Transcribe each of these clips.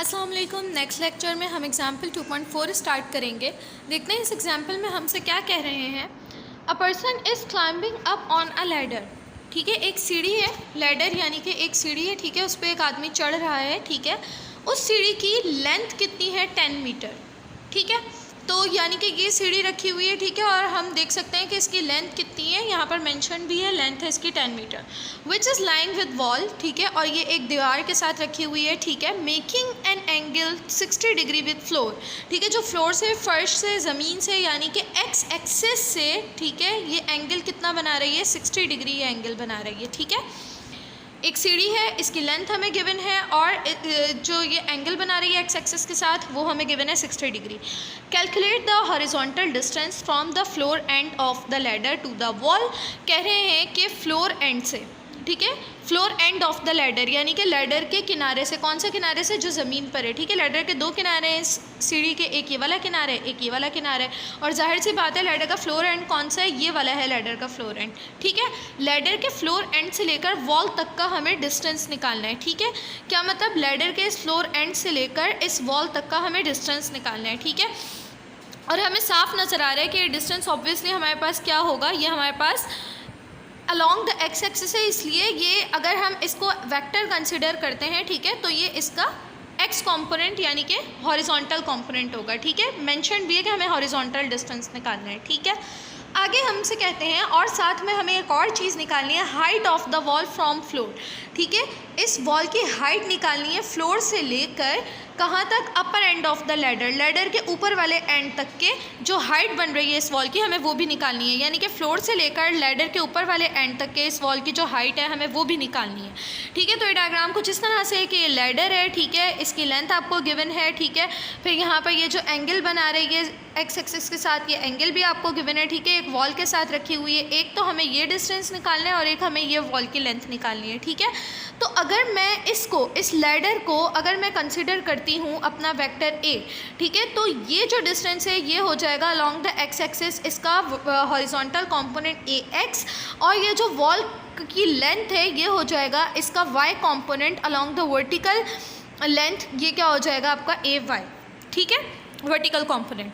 अस्सलाम वालेकुम। Next lecture में हम एग्जाम्पल 2.4 स्टार्ट करेंगे। देखते हैं इस एग्जाम्पल में हमसे क्या कह रहे हैं। A person is climbing up on a ladder. ठीक है, एक सीढ़ी है, लैडर यानी कि एक सीढ़ी है। ठीक है, उस पर एक आदमी चढ़ रहा है। ठीक है, उस सीढ़ी की लेंथ कितनी है? 10 मीटर। ठीक है, तो यानी कि ये सीढ़ी रखी हुई है। ठीक है, और हम देख सकते हैं कि इसकी लेंथ कितनी है, यहाँ पर मेंशन भी है, लेंथ है इसकी 10 metre. Which is lying with wall. ठीक है, और ये एक दीवार के साथ रखी हुई है। ठीक है, making an angle 60 degree with floor. ठीक है, जो फ्लोर से, फर्श से, ज़मीन से, यानी कि एक्स एक्सिस से, ठीक है, ये एंगल कितना बना रही है? 60 डिग्री ये एंगल बना रही है। ठीक है, एक सीढ़ी है, इसकी लेंथ हमें गिवन है और जो ये एंगल बना रही है एक्स एक्सिस के साथ वो हमें गिवन है 60 degree. Calculate the horizontal distance from the floor end of the ladder to the wall. कह रहे हैं कि फ्लोर एंड से, ठीक है, floor end of the ladder यानी कि लैडर के किनारे से। कौन से किनारे से? जो ज़मीन पर है। ठीक है, लैडर के दो किनारे हैं सीढ़ी के, एक ये वाला किनारा है, एक ये वाला किनारा है, और जाहिर सी बात है लैडर का फ्लोर एंड कौन सा है? ये वाला है लैडर का फ्लोर एंड। ठीक है, लैडर के फ्लोर एंड से लेकर वॉल तक का हमें डिस्टेंस निकालना है। ठीक है, क्या मतलब? लैडर के इस फ्लोर एंड से लेकर इस वॉल तक का हमें डिस्टेंस निकालना है। ठीक है, और हमें साफ नज़र आ रहा है कि ये डिस्टेंस ऑब्वियसली हमारे पास क्या होगा, ये हमारे पास अलॉन्ग द एक्स एक्सिस है, इसलिए ये अगर हम इसको वेक्टर कंसिडर करते हैं, ठीक है, तो ये इसका एक्स कंपोनेंट यानी कि हॉरिजॉन्टल कंपोनेंट होगा। ठीक है, मेंशन भी है कि हमें हॉरिजॉन्टल डिस्टेंस निकालना है। ठीक है, आगे हमसे कहते हैं और साथ में हमें एक और चीज़ निकालनी है, height of the wall from floor. ठीक है, इस वॉल की हाइट निकालनी है फ्लोर से लेकर कहाँ तक? Upper end of the ladder, ladder के ऊपर वाले एंड तक के जो हाइट बन रही है इस वॉल की, हमें वो भी निकालनी है। यानी कि फ्लोर से लेकर लैडर के ऊपर वाले एंड तक के इस वॉल की जो हाइट है हमें वो भी निकालनी है। ठीक है, तो ये डायग्राम कुछ इस तरह से है कि ये लैडर है। ठीक है, इसकी लेंथ आपको गिवन है। ठीक है, फिर यहाँ पर ये जो एंगल बना रही है एक्स एक्सिस के साथ, ये एंगल भी आपको गिवन है। ठीक है, एक वॉल के साथ रखी हुई है। एक तो हमें ये डिस्टेंस निकालना है और एक हमें ये वॉल की लेंथ निकालनी है। ठीक है, तो अगर मैं इसको, इस लैडर को अगर मैं कंसिडर करती हूँ अपना वेक्टर ए, ठीक है, तो ये जो डिस्टेंस है ये हो जाएगा अलॉन्ग द एक्स एक्सिस, इसका हॉरिजॉन्टल कंपोनेंट ए एक्स, और ये जो वॉल की लेंथ है ये हो जाएगा इसका Y component along the vertical length, ये क्या हो जाएगा आपका ए वाई। ठीक है, वर्टिकल कंपोनेंट।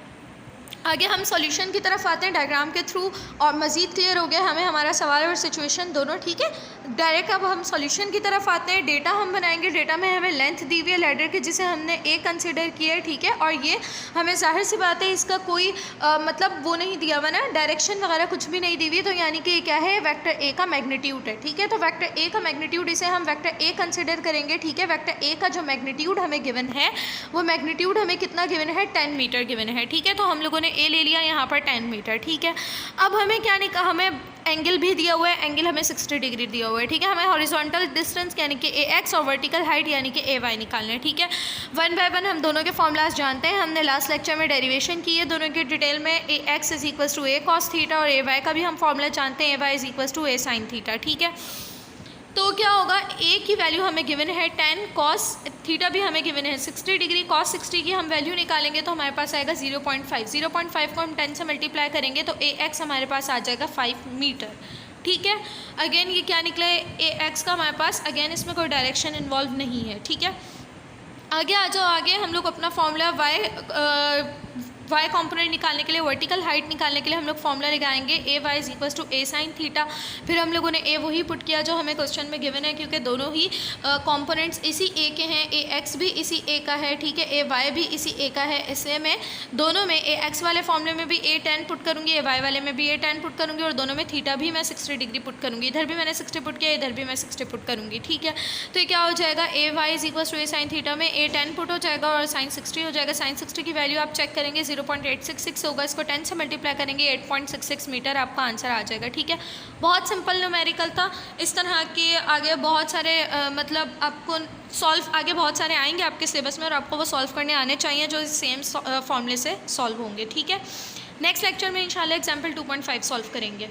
आगे हम सॉल्यूशन की तरफ आते हैं डायग्राम के थ्रू, और मज़ीद क्लियर हो गया हमें हमारा सवाल और सिचुएशन दोनों। ठीक है, डायरेक्ट अब हम सॉल्यूशन की तरफ आते हैं। डेटा हम बनाएंगे, डेटा में हमें लेंथ दी हुई है लैडर की जिसे हमने ए कंसिडर किया है। ठीक है, और ये हमें जाहिर सी बात है इसका कोई मतलब वो नहीं दिया हुआ ना, डायरेक्शन वगैरह कुछ भी नहीं दी हुई, तो यानी कि ये क्या है? वेक्टर ए का मैग्नीट्यूड है। ठीक है, तो वेक्टर ए का मैग्नीट्यूड, इसे हम वेक्टर ए कंसिडर करेंगे। ठीक है, वेक्टर ए का जो मैग्नीट्यूड हमें गिवन है वो मैग्नीट्यूड हमें कितना गिवन है? 10 मीटर गिवन है। ठीक है, तो हम लोगों ने ए ले लिया यहाँ पर 10 मीटर। ठीक है, अब हमें क्या निकाल, हमें एंगल भी दिया हुआ है, एंगल हमें 60 डिग्री दिया हुआ है। ठीक है, हमें हॉरिजॉन्टल डिस्टेंस यानी कि ए एक्स और वर्टिकल हाइट यानी कि ए वाई निकालना है। ठीक है, वन बाय वन हम दोनों के फॉर्मूलाज जानते हैं, हमने लास्ट लेक्चर में डेरिवेशन की है दोनों की डिटेल में। A x is equal to a cos theta और ए वाई का भी हम फॉर्मूला जानते हैं, a y is equal to a sine theta. ठीक है, तो क्या होगा? ए की वैल्यू हमें गिवन है 10, कॉस थीटा भी हमें गिवन है 60 डिग्री। कॉस 60 की हम वैल्यू निकालेंगे तो हमारे पास आएगा 0.5। 0.5 को हम 10 से मल्टीप्लाई करेंगे तो ए एक्स हमारे पास आ जाएगा 5 मीटर। ठीक है, अगेन ये क्या निकला है? ए एक्स का हमारे पास, अगेन इसमें कोई डायरेक्शन इन्वॉल्व नहीं है। ठीक है, आगे आ जाओ। आगे हम लोग अपना फॉर्मूला वाई कंपोनेंट निकालने के लिए, वर्टिकल हाइट निकालने के लिए हम लोग फॉर्मूला लगाएंगे a y is equal to a sine theta. फिर हम लोगों ने ए वही पुट किया जो हमें क्वेश्चन में गिवन है, क्योंकि दोनों ही कंपोनेंट्स इसी ए के हैं। ए एक्स भी इसी ए का है। ठीक है, ए वाई भी इसी ए का है, इसलिए मैं दोनों में ए एक्स वाले फॉर्मूले में भी ए 10 पुट करूँगी, ए वाई वाले में भी ए 10 पुट करूँगी, और दोनों में थीटा भी मैं 60 डिग्री पुट करूँगी। इधर भी मैंने 60 पुट किया, इधर भी मैं 60 पुट करूँगी। ठीक है, तो ये क्या हो जाएगा? A y is equal to a sine theta में ए 10 पुट हो जाएगा और साइन 60 हो जाएगा। साइन 60 की वैल्यू आप चेक करेंगे 0.866 होगा, इसको 10 से मल्टीप्लाई करेंगे 8.66 मीटर आपका आंसर आ जाएगा। ठीक है, बहुत सिंपल न्यूमेरिकल था। इस तरह के आगे बहुत सारे मतलब आपको सॉल्व आगे बहुत सारे आएंगे आपके सिलेबस में और आपको वो सॉल्व करने आने चाहिए जो सेम फॉर्मूले से सॉल्व होंगे। ठीक है, नेक्स्ट लेक्चर में इंशाल्लाह एग्जाम्पल 2.5 सॉल्व करेंगे।